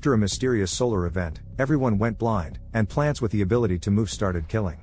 After a mysterious solar event, everyone went blind, and plants with the ability to move started killing.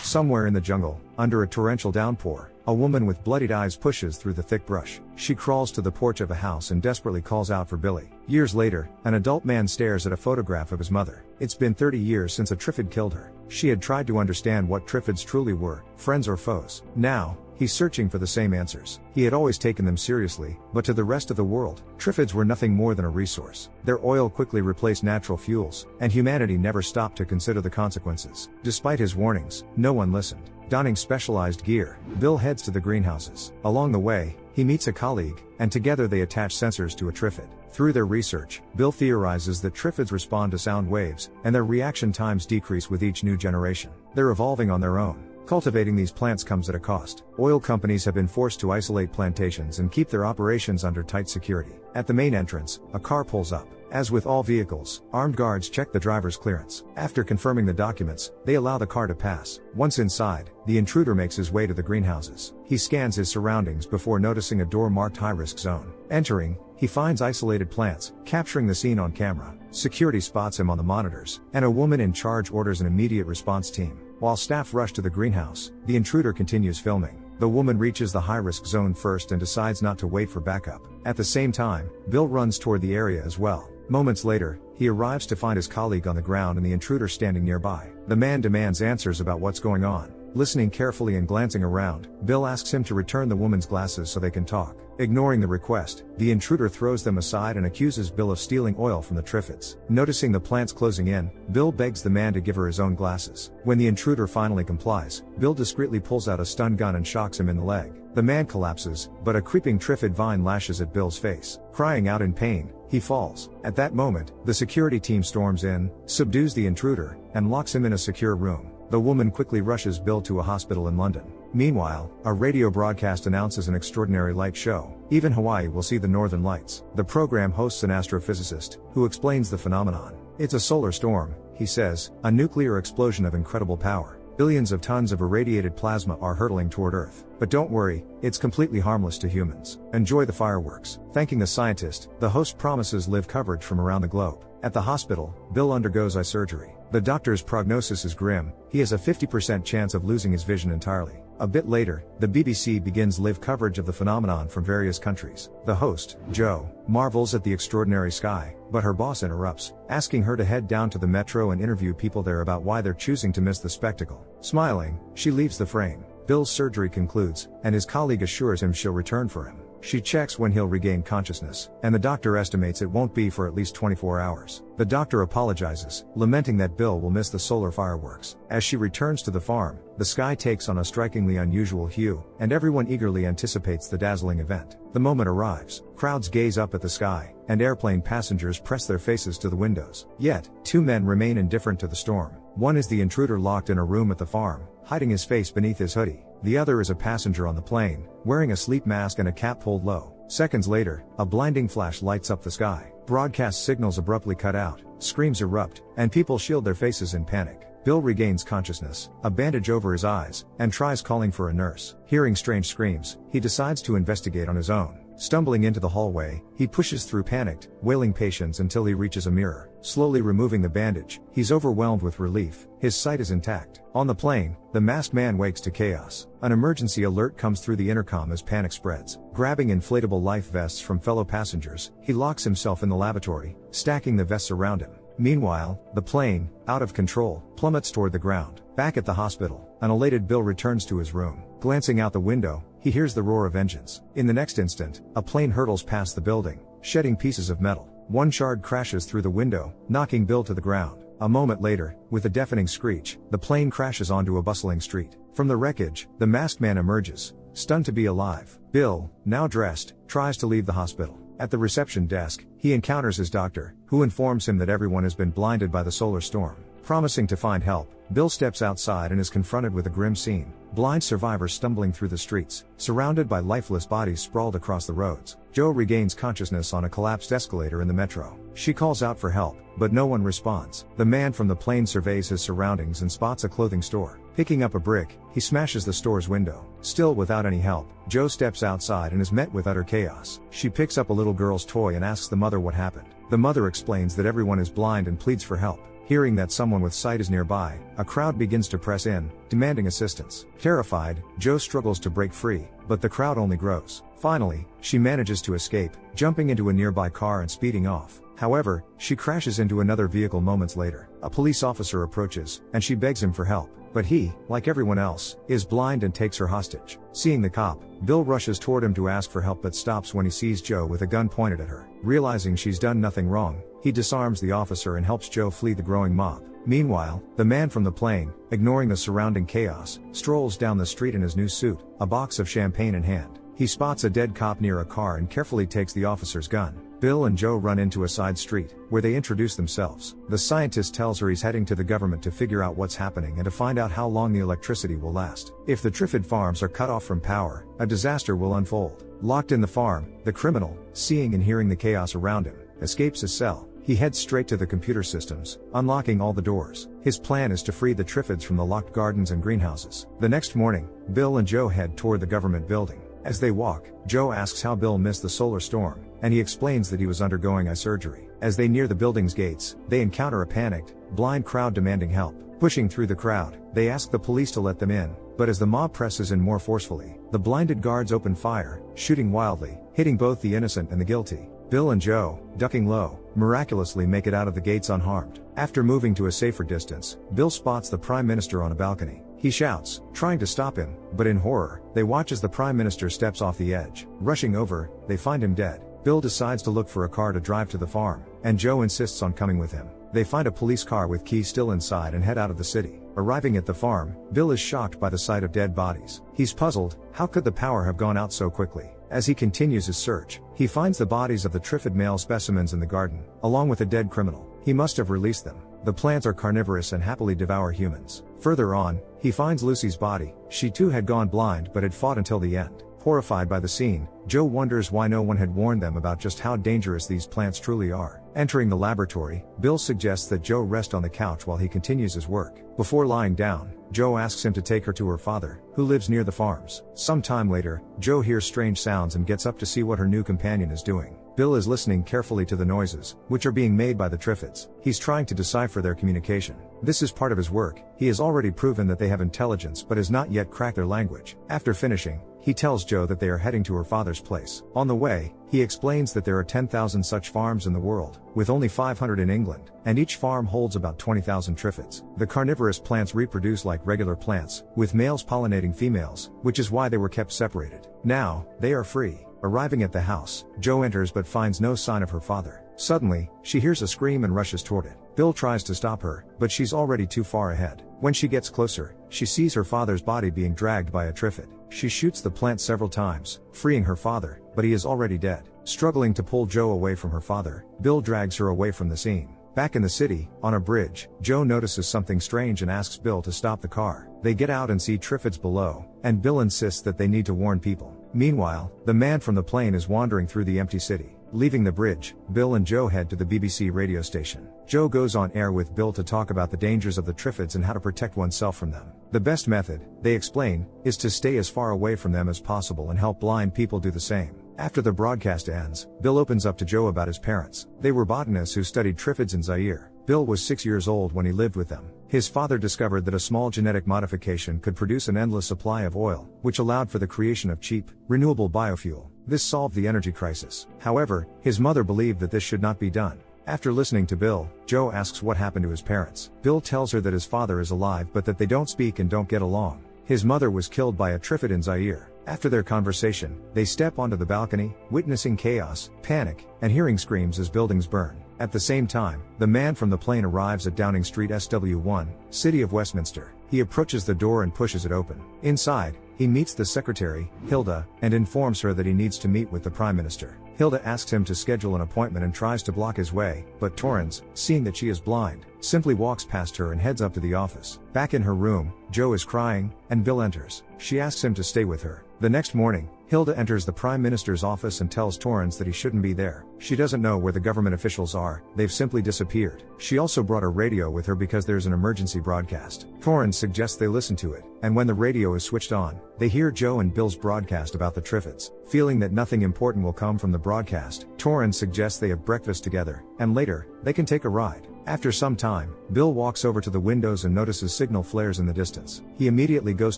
Somewhere in the jungle, under a torrential downpour, a woman with bloodied eyes pushes through the thick brush. She crawls to the porch of a house and desperately calls out for Billy. Years later, an adult man stares at a photograph of his mother. It's been 30 years since a Triffid killed her. She had tried to understand what Triffids truly were, friends or foes. Now, he's searching for the same answers. He had always taken them seriously, but to the rest of the world, Triffids were nothing more than a resource. Their oil quickly replaced natural fuels, and humanity never stopped to consider the consequences. Despite his warnings, no one listened. Donning specialized gear, Bill heads to the greenhouses. Along the way, he meets a colleague, and together they attach sensors to a Triffid. Through their research, Bill theorizes that Triffids respond to sound waves, and their reaction times decrease with each new generation. They're evolving on their own. Cultivating these plants comes at a cost. Oil companies have been forced to isolate plantations and keep their operations under tight security. At the main entrance, a car pulls up. As with all vehicles, armed guards check the driver's clearance. After confirming the documents, they allow the car to pass. Once inside, the intruder makes his way to the greenhouses. He scans his surroundings before noticing a door marked high-risk zone. Entering, he finds isolated plants, capturing the scene on camera. Security spots him on the monitors, and a woman in charge orders an immediate response team. While staff rush to the greenhouse, the intruder continues filming. The woman reaches the high-risk zone first and decides not to wait for backup. At the same time, Bill runs toward the area as well. Moments later, he arrives to find his colleague on the ground and the intruder standing nearby. The man demands answers about what's going on. Listening carefully and glancing around, Bill asks him to return the woman's glasses so they can talk. Ignoring the request, the intruder throws them aside and accuses Bill of stealing oil from the Triffids. Noticing the plants closing in, Bill begs the man to give her his own glasses. When the intruder finally complies, Bill discreetly pulls out a stun gun and shocks him in the leg. The man collapses, but a creeping Triffid vine lashes at Bill's face. Crying out in pain, he falls. At that moment, the security team storms in, subdues the intruder, and locks him in a secure room. The woman quickly rushes Bill to a hospital in London. Meanwhile, a radio broadcast announces an extraordinary light show. Even Hawaii will see the northern lights. The program hosts an astrophysicist, who explains the phenomenon. It's a solar storm, he says, a nuclear explosion of incredible power. Billions of tons of irradiated plasma are hurtling toward Earth. But don't worry, it's completely harmless to humans. Enjoy the fireworks. Thanking the scientist, the host promises live coverage from around the globe. At the hospital, Bill undergoes eye surgery. The doctor's prognosis is grim. He has a 50% chance of losing his vision entirely. A bit later, the BBC begins live coverage of the phenomenon from various countries. The host, Jo, marvels at the extraordinary sky, but her boss interrupts, asking her to head down to the metro and interview people there about why they're choosing to miss the spectacle. Smiling, she leaves the frame. Bill's surgery concludes, and his colleague assures him she'll return for him. She checks when he'll regain consciousness, and the doctor estimates it won't be for at least 24 hours. The doctor apologizes, lamenting that Bill will miss the solar fireworks. As she returns to the farm, the sky takes on a strikingly unusual hue, and everyone eagerly anticipates the dazzling event. The moment arrives. Crowds gaze up at the sky, and airplane passengers press their faces to the windows. Yet, two men remain indifferent to the storm. One is the intruder locked in a room at the farm, hiding his face beneath his hoodie. The other is a passenger on the plane, wearing a sleep mask and a cap pulled low. Seconds later, a blinding flash lights up the sky. Broadcast signals abruptly cut out, screams erupt, and people shield their faces in panic. Bill regains consciousness, a bandage over his eyes, and tries calling for a nurse. Hearing strange screams, he decides to investigate on his own. Stumbling into the hallway, he pushes through panicked, wailing patients until he reaches a mirror. Slowly removing the bandage, he's overwhelmed with relief. His sight is intact. On the plane, the masked man wakes to chaos. An emergency alert comes through the intercom as panic spreads. Grabbing inflatable life vests from fellow passengers, he locks himself in the lavatory, stacking the vests around him. Meanwhile, the plane, out of control, plummets toward the ground. Back at the hospital, an elated Bill returns to his room. Glancing out the window, he hears the roar of engines. In the next instant, a plane hurtles past the building, shedding pieces of metal. One shard crashes through the window, knocking Bill to the ground. A moment later, with a deafening screech, the plane crashes onto a bustling street. From the wreckage, the masked man emerges, stunned to be alive. Bill, now dressed, tries to leave the hospital. At the reception desk, he encounters his doctor, who informs him that everyone has been blinded by the solar storm. Promising to find help, Bill steps outside and is confronted with a grim scene. Blind survivors stumbling through the streets, surrounded by lifeless bodies sprawled across the roads. Jo regains consciousness on a collapsed escalator in the metro. She calls out for help, but no one responds. The man from the plane surveys his surroundings and spots a clothing store. Picking up a brick, he smashes the store's window. Still without any help, Joe steps outside and is met with utter chaos. She picks up a little girl's toy and asks the mother what happened. The mother explains that everyone is blind and pleads for help. Hearing that someone with sight is nearby, a crowd begins to press in, demanding assistance. Terrified, Joe struggles to break free, but the crowd only grows. Finally, she manages to escape, jumping into a nearby car and speeding off. However, she crashes into another vehicle moments later. A police officer approaches, and she begs him for help. But he, like everyone else, is blind and takes her hostage. Seeing the cop, Bill rushes toward him to ask for help but stops when he sees Joe with a gun pointed at her. Realizing she's done nothing wrong, he disarms the officer and helps Joe flee the growing mob. Meanwhile, the man from the plane, ignoring the surrounding chaos, strolls down the street in his new suit, a box of champagne in hand. He spots a dead cop near a car and carefully takes the officer's gun. Bill and Joe run into a side street, where they introduce themselves. The scientist tells her he's heading to the government to figure out what's happening and to find out how long the electricity will last. If the Triffid farms are cut off from power, a disaster will unfold. Locked in the farm, the criminal, seeing and hearing the chaos around him, escapes his cell. He heads straight to the computer systems, unlocking all the doors. His plan is to free the Triffids from the locked gardens and greenhouses. The next morning, Bill and Joe head toward the government building. As they walk, Joe asks how Bill missed the solar storm, and he explains that he was undergoing eye surgery. As they near the building's gates, they encounter a panicked, blind crowd demanding help. Pushing through the crowd, they ask the police to let them in, but as the mob presses in more forcefully, the blinded guards open fire, shooting wildly, hitting both the innocent and the guilty. Bill and Joe, ducking low, miraculously make it out of the gates unharmed. After moving to a safer distance, Bill spots the Prime Minister on a balcony. He shouts, trying to stop him, but in horror, they watch as the Prime Minister steps off the edge. Rushing over, they find him dead. Bill decides to look for a car to drive to the farm, and Joe insists on coming with him. They find a police car with keys still inside and head out of the city. Arriving at the farm, Bill is shocked by the sight of dead bodies. He's puzzled, how could the power have gone out so quickly? As he continues his search, he finds the bodies of the Triffid male specimens in the garden, along with a dead criminal. He must have released them. The plants are carnivorous and happily devour humans. Further on, he finds Lucy's body. She too had gone blind but had fought until the end. Horrified by the scene, Joe wonders why no one had warned them about just how dangerous these plants truly are. Entering the laboratory, Bill suggests that Joe rest on the couch while he continues his work. Before lying down, Joe asks him to take her to her father, who lives near the farms. Some time later, Joe hears strange sounds and gets up to see what her new companion is doing. Bill is listening carefully to the noises, which are being made by the Triffids. He's trying to decipher their communication. This is part of his work. He has already proven that they have intelligence but has not yet cracked their language. After finishing, he tells Joe that they are heading to her father's place. On the way, he explains that there are 10,000 such farms in the world, with only 500 in England, and each farm holds about 20,000 Triffids. The carnivorous plants reproduce like regular plants, with males pollinating females, which is why they were kept separated. Now, they are free. Arriving at the house, Joe enters but finds no sign of her father. Suddenly, she hears a scream and rushes toward it. Bill tries to stop her, but she's already too far ahead. When she gets closer, she sees her father's body being dragged by a Triffid. She shoots the plant several times, freeing her father, but he is already dead. Struggling to pull Joe away from her father, Bill drags her away from the scene. Back in the city, on a bridge, Joe notices something strange and asks Bill to stop the car. They get out and see Triffids below, and Bill insists that they need to warn people. Meanwhile, the man from the plane is wandering through the empty city. Leaving the bridge, Bill and Joe head to the BBC radio station. Joe goes on air with Bill to talk about the dangers of the Triffids and how to protect oneself from them. The best method, they explain, is to stay as far away from them as possible and help blind people do the same. After the broadcast ends, Bill opens up to Joe about his parents. They were botanists who studied Triffids in Zaire. Bill was 6 years old when he lived with them. His father discovered that a small genetic modification could produce an endless supply of oil, which allowed for the creation of cheap, renewable biofuel. This solved the energy crisis. However, his mother believed that this should not be done. After listening to Bill, Joe asks what happened to his parents. Bill tells her that his father is alive but that they don't speak and don't get along. His mother was killed by a Triffid in Zaire. After their conversation, they step onto the balcony, witnessing chaos, panic, and hearing screams as buildings burn. At the same time, the man from the plane arrives at Downing Street SW1, City of Westminster. He approaches the door and pushes it open. Inside, he meets the secretary, Hilda, and informs her that he needs to meet with the Prime Minister. Hilda asks him to schedule an appointment and tries to block his way, but Torrens, seeing that she is blind, simply walks past her and heads up to the office. Back in her room, Jo is crying, and Bill enters. She asks him to stay with her. The next morning, Hilda enters the Prime Minister's office and tells Torrance that he shouldn't be there. She doesn't know where the government officials are, they've simply disappeared. She also brought a radio with her because there's an emergency broadcast. Torrance suggests they listen to it, and when the radio is switched on, they hear Jo and Bill's broadcast about the Triffids. Feeling that nothing important will come from the broadcast, Torrance suggests they have breakfast together, and later, they can take a ride. After some time, Bill walks over to the windows and notices signal flares in the distance. He immediately goes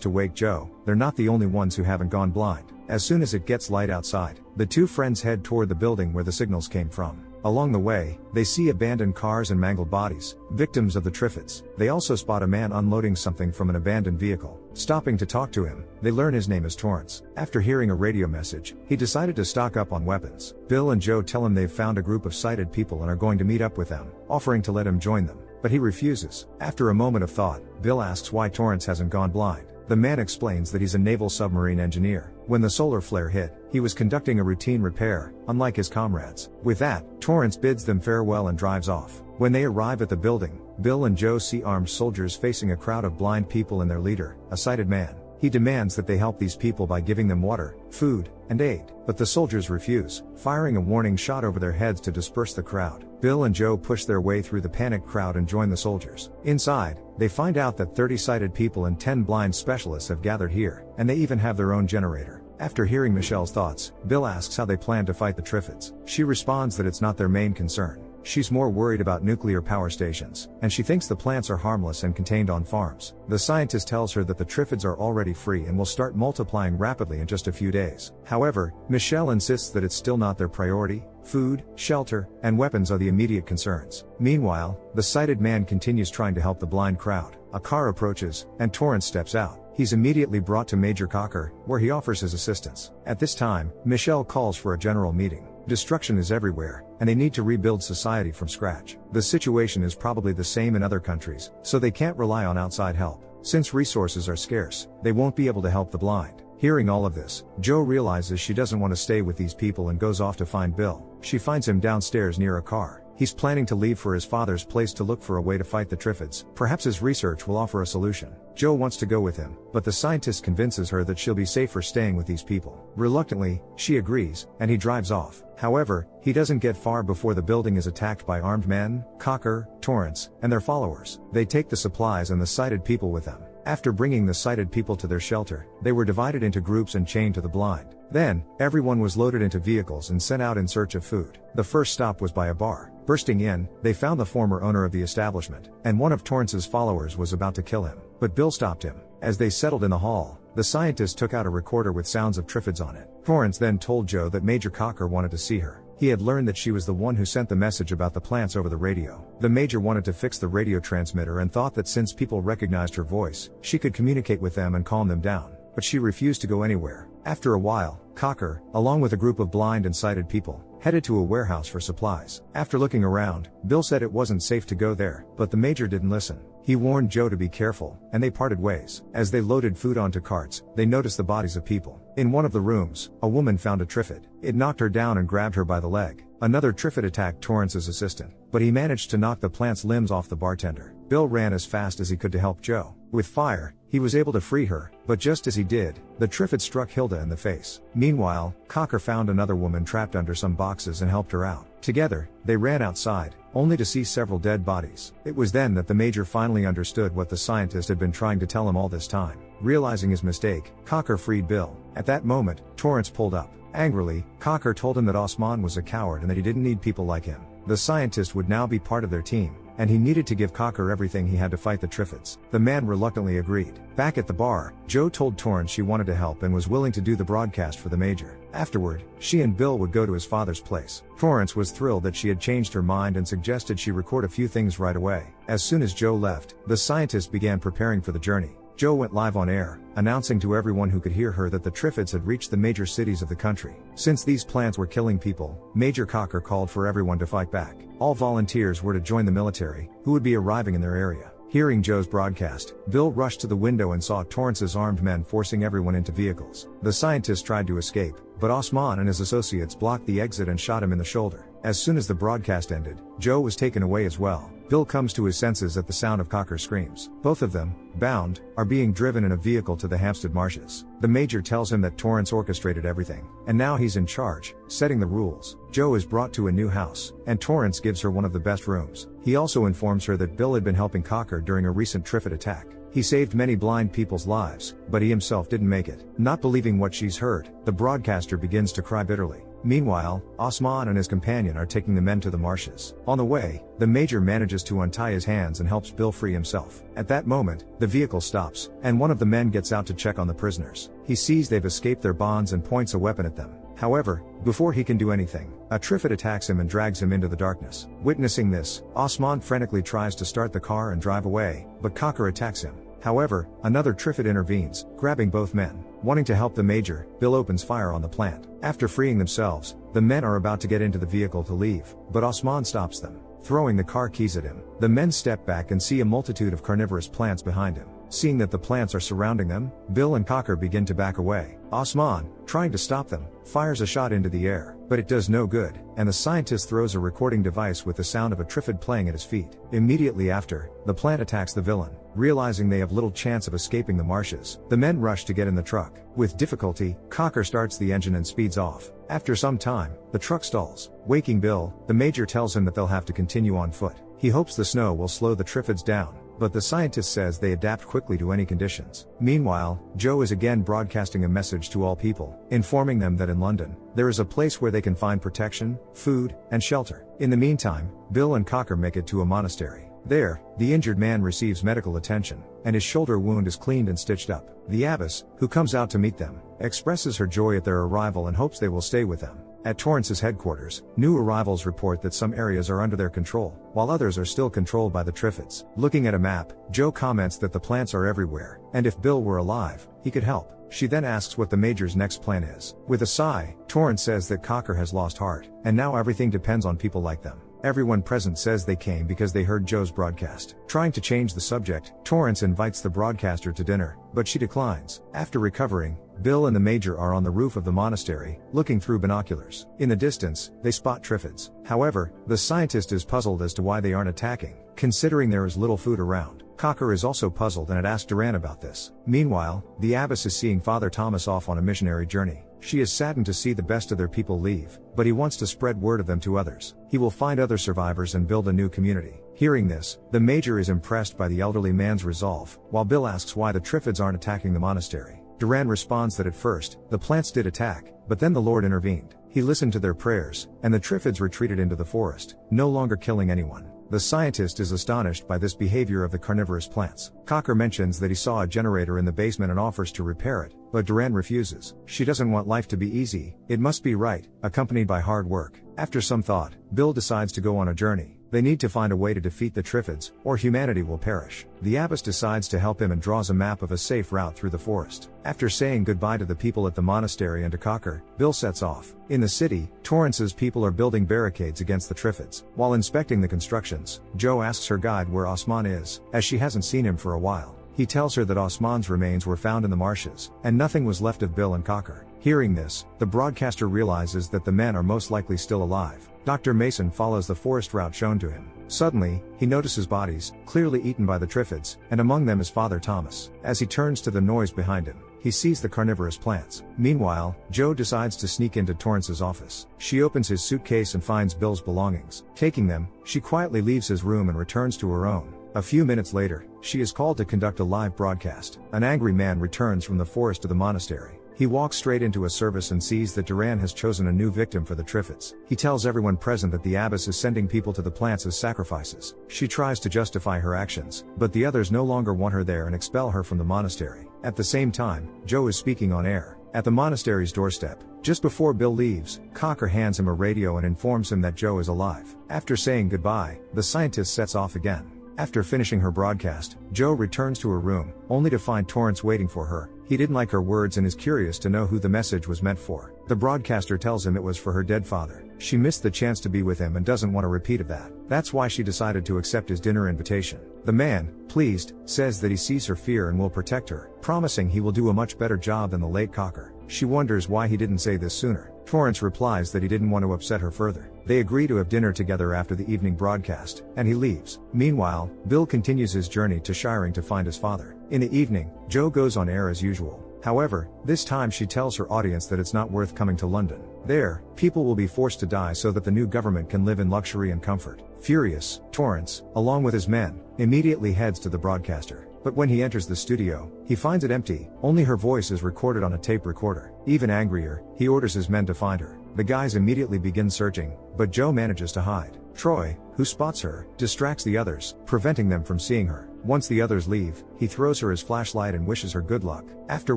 to wake Jo. They're not the only ones who haven't gone blind. As soon as it gets light outside, the two friends head toward the building where the signals came from. Along the way, they see abandoned cars and mangled bodies, victims of the Triffids. They also spot a man unloading something from an abandoned vehicle. Stopping to talk to him, they learn his name is Torrance. After hearing a radio message, he decided to stock up on weapons. Bill and Jo tell him they've found a group of sighted people and are going to meet up with them, offering to let him join them. But he refuses. After a moment of thought, Bill asks why Torrance hasn't gone blind. The man explains that he's a naval submarine engineer. When the solar flare hit, he was conducting a routine repair, unlike his comrades. With that, Torrance bids them farewell and drives off. When they arrive at the building, Bill and Jo see armed soldiers facing a crowd of blind people and their leader, a sighted man. He demands that they help these people by giving them water, food, and aid. But the soldiers refuse, firing a warning shot over their heads to disperse the crowd. Bill and Jo push their way through the panicked crowd and join the soldiers. Inside, they find out that 30 sighted people and 10 blind specialists have gathered here, and they even have their own generator. After hearing Michelle's thoughts, Bill asks how they plan to fight the Triffids. She responds that it's not their main concern. She's more worried about nuclear power stations, and she thinks the plants are harmless and contained on farms. The scientist tells her that the Triffids are already free and will start multiplying rapidly in just a few days. However, Michelle insists that it's still not their priority. Food, shelter, and weapons are the immediate concerns. Meanwhile, the sighted man continues trying to help the blind crowd. A car approaches, and Torrance steps out. He's immediately brought to Major Cocker, where he offers his assistance. At this time, Michelle calls for a general meeting. Destruction is everywhere, and they need to rebuild society from scratch. The situation is probably the same in other countries, so they can't rely on outside help. Since resources are scarce, they won't be able to help the blind. Hearing all of this, Jo realizes she doesn't want to stay with these people and goes off to find Bill. She finds him downstairs near a car. He's planning to leave for his father's place to look for a way to fight the Triffids. Perhaps his research will offer a solution. Jo wants to go with him, but the scientist convinces her that she'll be safer staying with these people. Reluctantly, she agrees, and he drives off. However, he doesn't get far before the building is attacked by armed men, Cocker, Torrance, and their followers. They take the supplies and the sighted people with them. After bringing the sighted people to their shelter, they were divided into groups and chained to the blind. Then, everyone was loaded into vehicles and sent out in search of food. The first stop was by a bar. Bursting in, they found the former owner of the establishment, and one of Torrance's followers was about to kill him. But Bill stopped him. As they settled in the hall, the scientist took out a recorder with sounds of Triffids on it. Torrance then told Jo that Major Cocker wanted to see her. He had learned that she was the one who sent the message about the plants over the radio. The Major wanted to fix the radio transmitter and thought that since people recognized her voice, she could communicate with them and calm them down. But she refused to go anywhere. After a while, Cocker, along with a group of blind and sighted people, headed to a warehouse for supplies. After looking around, Bill said it wasn't safe to go there, but the Major didn't listen. He warned Jo to be careful, and they parted ways. As they loaded food onto carts, they noticed the bodies of people. In one of the rooms, a woman found a Triffid. It knocked her down and grabbed her by the leg. Another Triffid attacked Torrance's assistant, but he managed to knock the plant's limbs off the bartender. Bill ran as fast as he could to help Jo. With fire, he was able to free her, but just as he did, the Triffid struck Hilda in the face. Meanwhile, Cocker found another woman trapped under some boxes and helped her out. Together, they ran outside, only to see several dead bodies. It was then that the Major finally understood what the scientist had been trying to tell him all this time. Realizing his mistake, Cocker freed Bill. At that moment, Torrance pulled up. Angrily, Cocker told him that Osman was a coward and that he didn't need people like him. The scientist would now be part of their team, and he needed to give Cocker everything he had to fight the Triffids. The man reluctantly agreed. Back at the bar, Jo told Torrance she wanted to help and was willing to do the broadcast for the Major. Afterward, she and Bill would go to his father's place. Torrance was thrilled that she had changed her mind and suggested she record a few things right away. As soon as Jo left, the scientist began preparing for the journey. Jo went live on air, announcing to everyone who could hear her that the Triffids had reached the major cities of the country. Since these plants were killing people, Major Cocker called for everyone to fight back. All volunteers were to join the military, who would be arriving in their area. Hearing Jo's broadcast, Bill rushed to the window and saw Torrance's armed men forcing everyone into vehicles. The scientist tried to escape, but Osman and his associates blocked the exit and shot him in the shoulder. As soon as the broadcast ended, Jo was taken away as well. Bill comes to his senses at the sound of Cocker's screams. Both of them, bound, are being driven in a vehicle to the Hampstead marshes. The Major tells him that Torrance orchestrated everything, and now he's in charge, setting the rules. Jo is brought to a new house, and Torrance gives her one of the best rooms. He also informs her that Bill had been helping Cocker during a recent Triffid attack. He saved many blind people's lives, but he himself didn't make it. Not believing what she's heard, the broadcaster begins to cry bitterly. Meanwhile, Osman and his companion are taking the men to the marshes. On the way, the Major manages to untie his hands and helps Bill free himself. At that moment, the vehicle stops, and one of the men gets out to check on the prisoners. He sees they've escaped their bonds and points a weapon at them. However, before he can do anything, a Triffid attacks him and drags him into the darkness. Witnessing this, Osman frantically tries to start the car and drive away, but Cocker attacks him. However, another Triffid intervenes, grabbing both men. Wanting to help the Major, Bill opens fire on the plant. After freeing themselves, the men are about to get into the vehicle to leave, but Osman stops them. Throwing the car keys at him, the men step back and see a multitude of carnivorous plants behind him. Seeing that the plants are surrounding them, Bill and Cocker begin to back away. Osman, trying to stop them, fires a shot into the air, but it does no good, and the scientist throws a recording device with the sound of a Triffid playing at his feet. Immediately after, the plant attacks the villain. Realizing they have little chance of escaping the marshes, the men rush to get in the truck. With difficulty, Cocker starts the engine and speeds off. After some time, the truck stalls. Waking Bill, the Major tells him that they'll have to continue on foot. He hopes the snow will slow the Triffids down, but the scientist says they adapt quickly to any conditions. Meanwhile, Jo is again broadcasting a message to all people, informing them that in London, there is a place where they can find protection, food, and shelter. In the meantime, Bill and Cocker make it to a monastery. There, the injured man receives medical attention, and his shoulder wound is cleaned and stitched up. The abbess, who comes out to meet them, expresses her joy at their arrival and hopes they will stay with them. At Torrance's headquarters, new arrivals report that some areas are under their control, while others are still controlled by the Triffids. Looking at a map, Jo comments that the plants are everywhere, and if Bill were alive, he could help. She then asks what the Major's next plan is. With a sigh, Torrance says that Cocker has lost heart, and now everything depends on people like them. Everyone present says they came because they heard Jo's broadcast. Trying to change the subject, Torrance invites the broadcaster to dinner, but she declines. After recovering, Bill and the Major are on the roof of the monastery, looking through binoculars. In the distance, they spot Triffids. However, the scientist is puzzled as to why they aren't attacking, considering there is little food around. Cocker is also puzzled and had asked Duran about this. Meanwhile, the abbess is seeing Father Thomas off on a missionary journey. She is saddened to see the best of their people leave, but he wants to spread word of them to others. He will find other survivors and build a new community. Hearing this, the Major is impressed by the elderly man's resolve, while Bill asks why the Triffids aren't attacking the monastery. Duran responds that at first, the plants did attack, but then the Lord intervened. He listened to their prayers, and the Triffids retreated into the forest, no longer killing anyone. The scientist is astonished by this behavior of the carnivorous plants. Cocker mentions that he saw a generator in the basement and offers to repair it, but Duran refuses. She doesn't want life to be easy, it must be right, accompanied by hard work. After some thought, Bill decides to go on a journey. They need to find a way to defeat the Triffids, or humanity will perish. The abbess decides to help him and draws a map of a safe route through the forest. After saying goodbye to the people at the monastery and to Cocker, Bill sets off. In the city, Torrance's people are building barricades against the Triffids. While inspecting the constructions, Jo asks her guide where Osman is, as she hasn't seen him for a while. He tells her that Osman's remains were found in the marshes, and nothing was left of Bill and Cocker. Hearing this, the broadcaster realizes that the men are most likely still alive. Dr. Mason follows the forest route shown to him. Suddenly, he notices bodies, clearly eaten by the Triffids, and among them is Father Thomas. As he turns to the noise behind him, he sees the carnivorous plants. Meanwhile, Jo decides to sneak into Torrance's office. She opens his suitcase and finds Bill's belongings. Taking them, she quietly leaves his room and returns to her own. A few minutes later, she is called to conduct a live broadcast. An angry man returns from the forest to the monastery. He walks straight into a service and sees that Duran has chosen a new victim for the Triffids. He tells everyone present that the abbess is sending people to the plants as sacrifices. She tries to justify her actions, but the others no longer want her there and expel her from the monastery. At the same time, Jo is speaking on air. At the monastery's doorstep, just before Bill leaves, Cocker hands him a radio and informs him that Jo is alive. After saying goodbye, the scientist sets off again. After finishing her broadcast, Jo returns to her room, only to find Torrance waiting for her. He didn't like her words and is curious to know who the message was meant for. The broadcaster tells him it was for her dead father. She missed the chance to be with him and doesn't want a repeat of that. That's why she decided to accept his dinner invitation. The man, pleased, says that he sees her fear and will protect her, promising he will do a much better job than the late Cocker. She wonders why he didn't say this sooner. Torrance replies that he didn't want to upset her further. They agree to have dinner together after the evening broadcast, and he leaves. Meanwhile, Bill continues his journey to Shiring to find his father. In the evening, Jo goes on air as usual. However, this time she tells her audience that it's not worth coming to London. There, people will be forced to die so that the new government can live in luxury and comfort. Furious, Torrance, along with his men, immediately heads to the broadcaster. But when he enters the studio, he finds it empty, only her voice is recorded on a tape recorder. Even angrier, he orders his men to find her. The guys immediately begin searching, but Jo manages to hide. Troy, who spots her, distracts the others, preventing them from seeing her. Once the others leave, he throws her his flashlight and wishes her good luck. After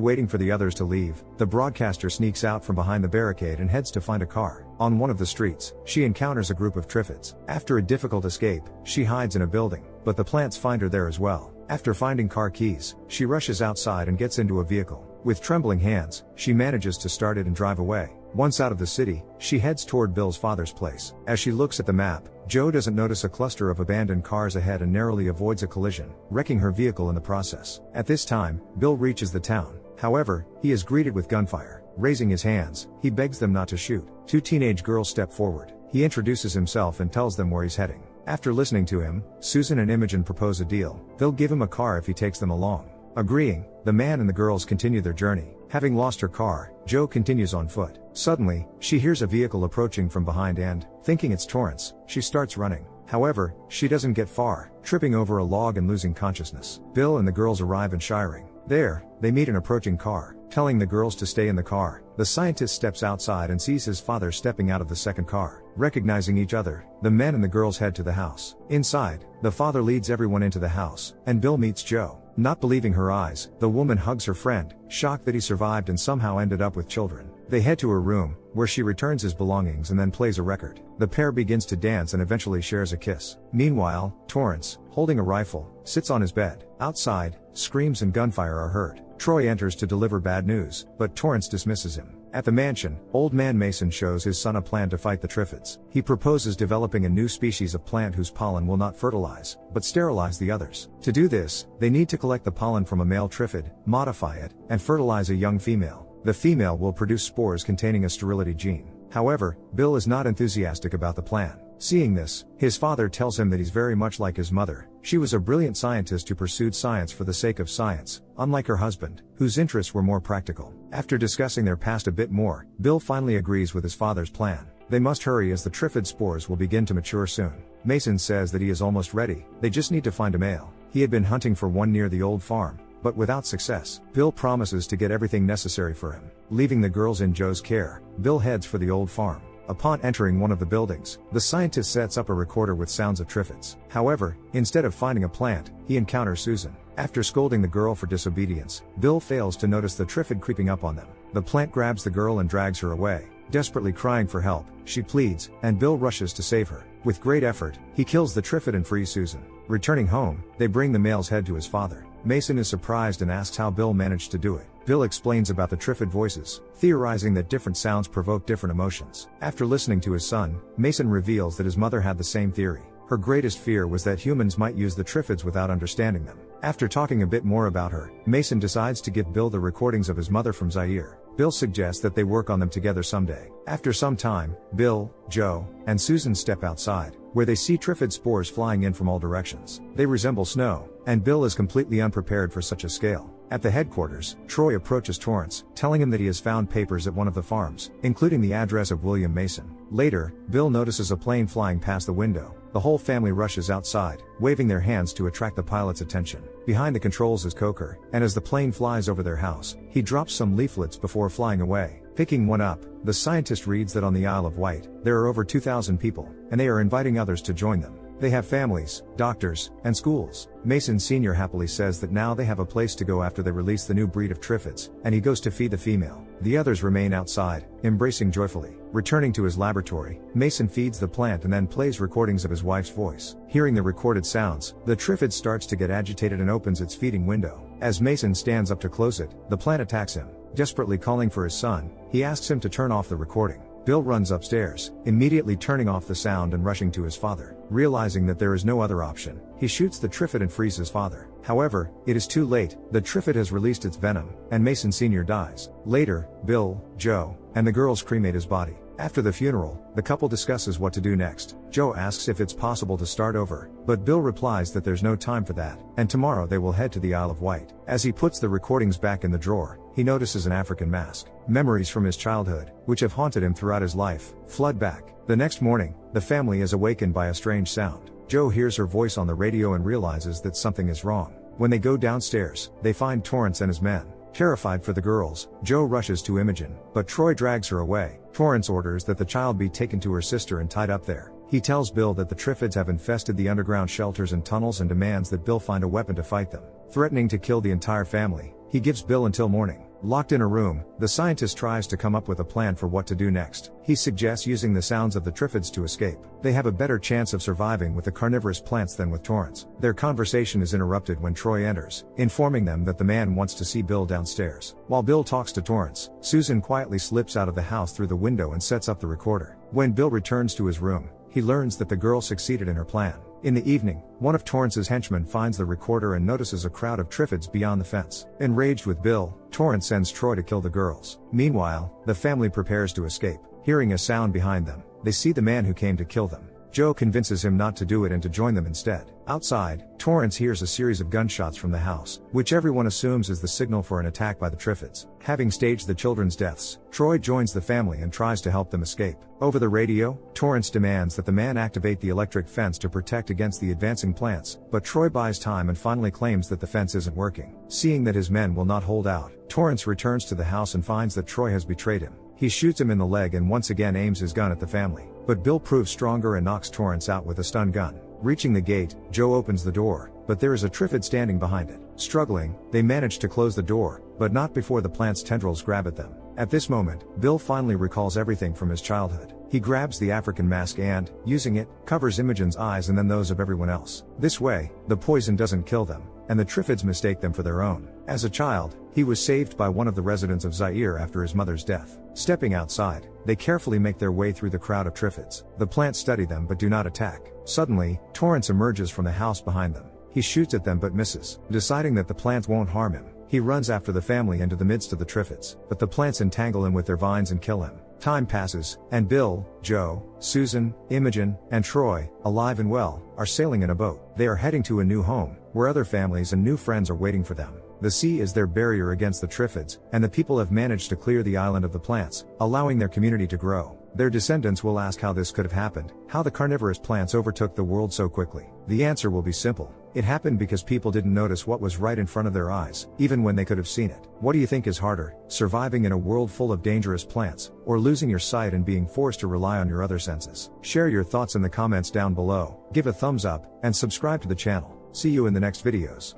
waiting for the others to leave, the broadcaster sneaks out from behind the barricade and heads to find a car. On one of the streets, she encounters a group of Triffids. After a difficult escape, she hides in a building, but the plants find her there as well. After finding car keys, she rushes outside and gets into a vehicle. With trembling hands, she manages to start it and drive away. Once out of the city, she heads toward Bill's father's place. As she looks at the map, Jo doesn't notice a cluster of abandoned cars ahead and narrowly avoids a collision, wrecking her vehicle in the process. At this time, Bill reaches the town. However, he is greeted with gunfire. Raising his hands, he begs them not to shoot. Two teenage girls step forward. He introduces himself and tells them where he's heading. After listening to him, Susan and Imogen propose a deal. They'll give him a car if he takes them along. Agreeing, the man and the girls continue their journey. Having lost her car, Jo continues on foot. Suddenly, she hears a vehicle approaching from behind and, thinking it's Torrance, she starts running. However, she doesn't get far, tripping over a log and losing consciousness. Bill and the girls arrive in Shiring. There, they meet an approaching car, telling the girls to stay in the car. The scientist steps outside and sees his father stepping out of the second car. Recognizing each other, the men and the girls head to the house. Inside, the father leads everyone into the house, and Bill meets Jo. Not believing her eyes, the woman hugs her friend, shocked that he survived and somehow ended up with children. They head to her room, where she returns his belongings and then plays a record. The pair begins to dance and eventually shares a kiss. Meanwhile, Torrance, holding a rifle, sits on his bed. Outside, screams and gunfire are heard. Troy enters to deliver bad news, but Torrance dismisses him. At the mansion, Old Man Mason shows his son a plan to fight the Triffids. He proposes developing a new species of plant whose pollen will not fertilize, but sterilize the others. To do this, they need to collect the pollen from a male Triffid, modify it, and fertilize a young female. The female will produce spores containing a sterility gene. However, Bill is not enthusiastic about the plan. Seeing this, his father tells him that he's very much like his mother. She was a brilliant scientist who pursued science for the sake of science, unlike her husband, whose interests were more practical. After discussing their past a bit more, Bill finally agrees with his father's plan. They must hurry as the Triffid spores will begin to mature soon. Mason says that he is almost ready, they just need to find a male. He had been hunting for one near the old farm, but without success. Bill promises to get everything necessary for him. Leaving the girls in Joe's care, Bill heads for the old farm. Upon entering one of the buildings, the scientist sets up a recorder with sounds of Triffids. However, instead of finding a plant, he encounters Susan. After scolding the girl for disobedience, Bill fails to notice the Triffid creeping up on them. The plant grabs the girl and drags her away. Desperately crying for help, she pleads, and Bill rushes to save her. With great effort, he kills the Triffid and frees Susan. Returning home, they bring the male's head to his father. Mason is surprised and asks how Bill managed to do it. Bill explains about the Triffid voices, theorizing that different sounds provoke different emotions. After listening to his son, Mason reveals that his mother had the same theory. Her greatest fear was that humans might use the Triffids without understanding them. After talking a bit more about her, Mason decides to give Bill the recordings of his mother from Zaire. Bill suggests that they work on them together someday. After some time, Bill, Joe, and Susan step outside, where they see Triffid spores flying in from all directions. They resemble snow, and Bill is completely unprepared for such a scale. At the headquarters, Troy approaches Torrance, telling him that he has found papers at one of the farms, including the address of William Mason. Later, Bill notices a plane flying past the window. The whole family rushes outside, waving their hands to attract the pilot's attention. Behind the controls is Coker, and as the plane flies over their house, he drops some leaflets before flying away. Picking one up, the scientist reads that on the Isle of Wight, there are over 2,000 people, and they are inviting others to join them. They have families, doctors, and schools. Mason Sr. happily says that now they have a place to go after they release the new breed of Triffids, and he goes to feed the female. The others remain outside, embracing joyfully. Returning to his laboratory, Mason feeds the plant and then plays recordings of his wife's voice. Hearing the recorded sounds, the Triffid starts to get agitated and opens its feeding window. As Mason stands up to close it, the plant attacks him. Desperately calling for his son, he asks him to turn off the recording. Bill runs upstairs, immediately turning off the sound and rushing to his father. Realizing that there is no other option, he shoots the Triffid and frees his father. However, it is too late, the Triffid has released its venom, and Mason Sr. dies. Later, Bill, Joe, and the girls cremate his body. After the funeral, the couple discusses what to do next. Joe asks if it's possible to start over, but Bill replies that there's no time for that, and tomorrow they will head to the Isle of Wight. As he puts the recordings back in the drawer, he notices an African mask. Memories from his childhood, which have haunted him throughout his life, flood back. The next morning, the family is awakened by a strange sound. Joe hears her voice on the radio and realizes that something is wrong. When they go downstairs, they find Torrance and his men. Terrified for the girls, Joe rushes to Imogen, but Troy drags her away. Torrance orders that the child be taken to her sister and tied up there. He tells Bill that the Triffids have infested the underground shelters and tunnels and demands that Bill find a weapon to fight them. Threatening to kill the entire family, he gives Bill until morning. Locked in a room, the scientist tries to come up with a plan for what to do next. He suggests using the sounds of the Triffids to escape. They have a better chance of surviving with the carnivorous plants than with Torrance. Their conversation is interrupted when Troy enters, informing them that the man wants to see Bill downstairs. While Bill talks to Torrance, Susan quietly slips out of the house through the window and sets up the recorder. When Bill returns to his room, he learns that the girl succeeded in her plan. In the evening, one of Torrance's henchmen finds the recorder and notices a crowd of Triffids beyond the fence. Enraged with Bill, Torrance sends Troy to kill the girls. Meanwhile, the family prepares to escape. Hearing a sound behind them, they see the man who came to kill them. Joe convinces him not to do it and to join them instead. Outside, Torrance hears a series of gunshots from the house, which everyone assumes is the signal for an attack by the Triffids. Having staged the children's deaths, Troy joins the family and tries to help them escape. Over the radio, Torrance demands that the man activate the electric fence to protect against the advancing plants, but Troy buys time and finally claims that the fence isn't working. Seeing that his men will not hold out, Torrance returns to the house and finds that Troy has betrayed him. He shoots him in the leg and once again aims his gun at the family. But Bill proves stronger and knocks Torrance out with a stun gun. Reaching the gate, Joe opens the door, but there is a Triffid standing behind it. Struggling, they manage to close the door, but not before the plant's tendrils grab at them. At this moment, Bill finally recalls everything from his childhood. He grabs the African mask and, using it, covers Imogen's eyes and then those of everyone else. This way, the poison doesn't kill them, and the Triffids mistake them for their own. As a child, he was saved by one of the residents of Zaire after his mother's death. Stepping outside, they carefully make their way through the crowd of Triffids. The plants study them but do not attack. Suddenly, Torrance emerges from the house behind them. He shoots at them but misses. Deciding that the plants won't harm him, he runs after the family into the midst of the Triffids, but the plants entangle him with their vines and kill him. Time passes, and Bill, Joe, Susan, Imogen, and Troy, alive and well, are sailing in a boat. They are heading to a new home, where other families and new friends are waiting for them. The sea is their barrier against the Triffids, and the people have managed to clear the island of the plants, allowing their community to grow. Their descendants will ask how this could have happened, how the carnivorous plants overtook the world so quickly. The answer will be simple. It happened because people didn't notice what was right in front of their eyes, even when they could have seen it. What do you think is harder, surviving in a world full of dangerous plants, or losing your sight and being forced to rely on your other senses? Share your thoughts in the comments down below, give a thumbs up, and subscribe to the channel. See you in the next videos.